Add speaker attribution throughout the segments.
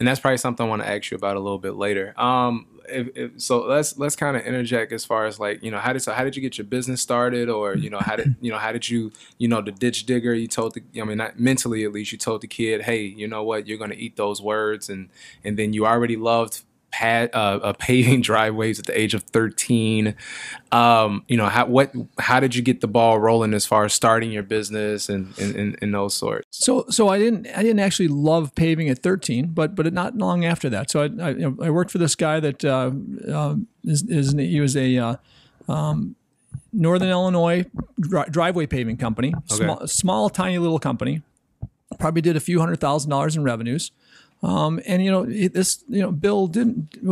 Speaker 1: And that's probably something I want to ask you about a little bit later. So let's kind of interject as far as like, how did you get your business started, or how did you, the ditch digger, you told not mentally at least, you told the kid, hey, you know what, you're going to eat those words, and then you already loved paving driveways at the age of 13. How did you get the ball rolling as far as starting your business and those sorts?
Speaker 2: So I didn't actually love paving at 13, but not long after that. So I worked for this guy that he was a Northern Illinois driveway paving company,
Speaker 1: Okay.
Speaker 2: small tiny little company. Probably did a few $100,000 in revenues. Bill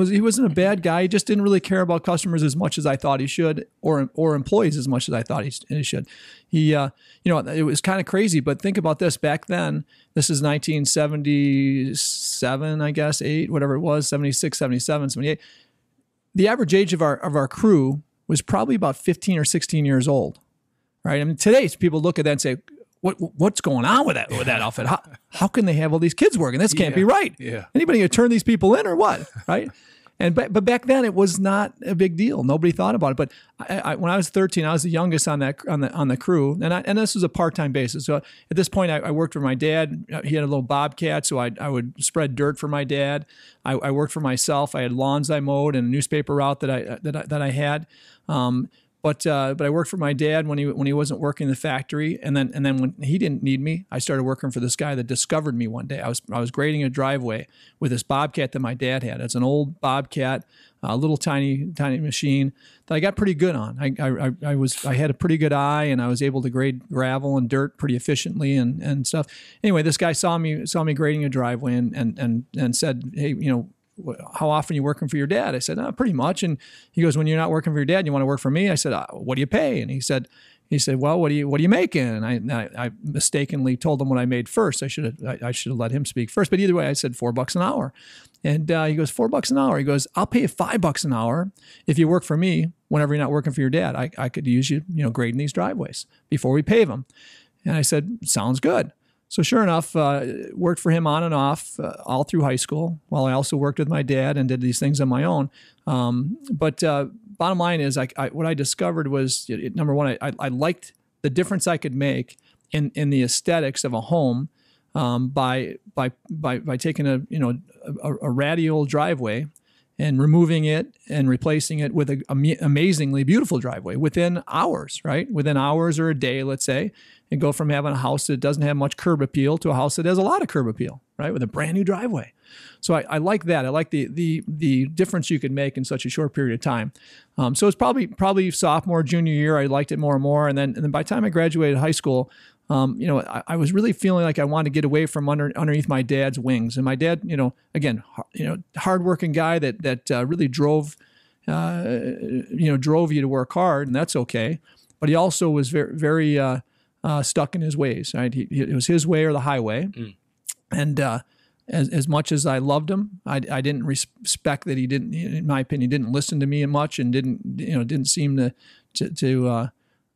Speaker 2: he wasn't a bad guy. He just didn't really care about customers as much as I thought he should, or employees as much as I thought he should. It was kind of crazy, but think about this. Back then, this is 1977, I guess, 8, whatever it was, 76, 77, 78. The average age of our crew was probably about 15 or 16 years old, right? I mean, today people look at that and say, what's going on with that outfit? How can they have all these kids working? This can't be right.
Speaker 1: Yeah.
Speaker 2: Anybody gonna turn these people in or what? Right? But back then it was not a big deal. Nobody thought about it. But when I was 13, I was the youngest on the crew, and this was a part-time basis. So at this point, I worked for my dad. He had a little bobcat, so I would spread dirt for my dad. I worked for myself. I had lawns I mowed and a newspaper route that I had. But I worked for my dad when he wasn't working in the factory, and then when he didn't need me, I started working for this guy that discovered me one day. I was grading a driveway with this bobcat that my dad had. It's an old bobcat, a little tiny machine that I got pretty good on. I had a pretty good eye, and I was able to grade gravel and dirt pretty efficiently and stuff. Anyway, this guy saw me grading a driveway and said, hey, how often are you working for your dad? I said, pretty much. And he goes, when you're not working for your dad, you want to work for me? I said, what do you pay? And he said, well, what are you making? And I mistakenly told him what I made first. I should have let him speak first. But either way, I said $4 an hour. And he goes, $4 an hour. He goes, I'll pay you $5 an hour if you work for me whenever you're not working for your dad. I could use you, grading these driveways before we pave them. And I said, sounds good. So sure enough, worked for him on and off all through high school, while I also worked with my dad and did these things on my own. But bottom line is, what I discovered was, number one, I liked the difference I could make in the aesthetics of a home by taking a ratty old driveway and removing it and replacing it with an amazingly beautiful driveway within hours, right? Within hours or a day, let's say, and go from having a house that doesn't have much curb appeal to a house that has a lot of curb appeal, right? With a brand new driveway. So I like that. I like the difference you could make in such a short period of time. So it's probably sophomore, junior year, I liked it more and more. And then by the time I graduated high school, I was really feeling like I wanted to get away from underneath my dad's wings. And my dad, again, hardworking guy that really drove you to work hard, and that's okay. But he also was very, very stuck in his ways. Right, it was his way or the highway. And as much as I loved him, I didn't respect that he didn't, in my opinion, didn't listen to me much, and didn't seem to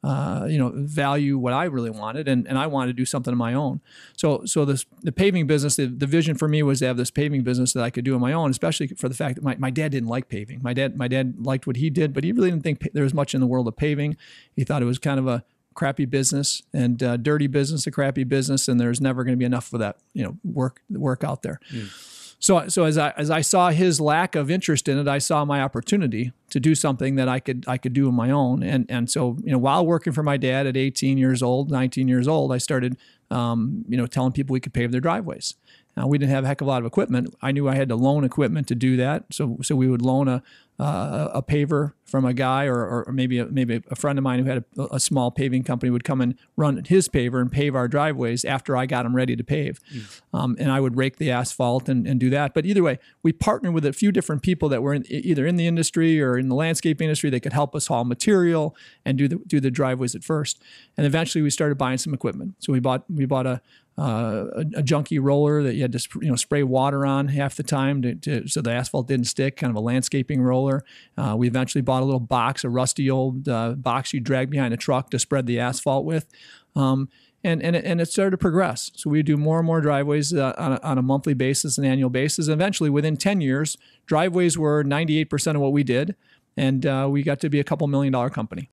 Speaker 2: value what I really wanted, and I wanted to do something of my own. So the paving business, the vision for me was to have this paving business that I could do on my own, especially for the fact that my dad didn't like paving. My dad liked what he did, but he really didn't think there was much in the world of paving. He thought it was kind of a crappy business and dirty business, a crappy business, and there's never going to be enough of that work out there. So as I saw his lack of interest in it, I saw my opportunity to do something that I could do on my own. And so while working for my dad at 18 years old, 19 years old, I started telling people we could pave their driveways. Now, we didn't have a heck of a lot of equipment. I knew I had to loan equipment to do that. So we would loan a paver from a guy, or maybe a friend of mine who had a small paving company would come and run his paver and pave our driveways after I got them ready to pave. And I would rake the asphalt and do that. But either way, we partnered with a few different people that were either in the industry or in the landscape industry that could help us haul material and do the driveways at first. And eventually we started buying some equipment. So we bought a junky roller that you had to spray water on half the time so the asphalt didn't stick, kind of a landscaping roller. We eventually bought a little box, a rusty old box you drag behind a truck to spread the asphalt with. and it started to progress. So we do more and more driveways on a monthly basis, an annual basis. And eventually, within 10 years, driveways were 98% of what we did, and we got to be a couple $1 million company.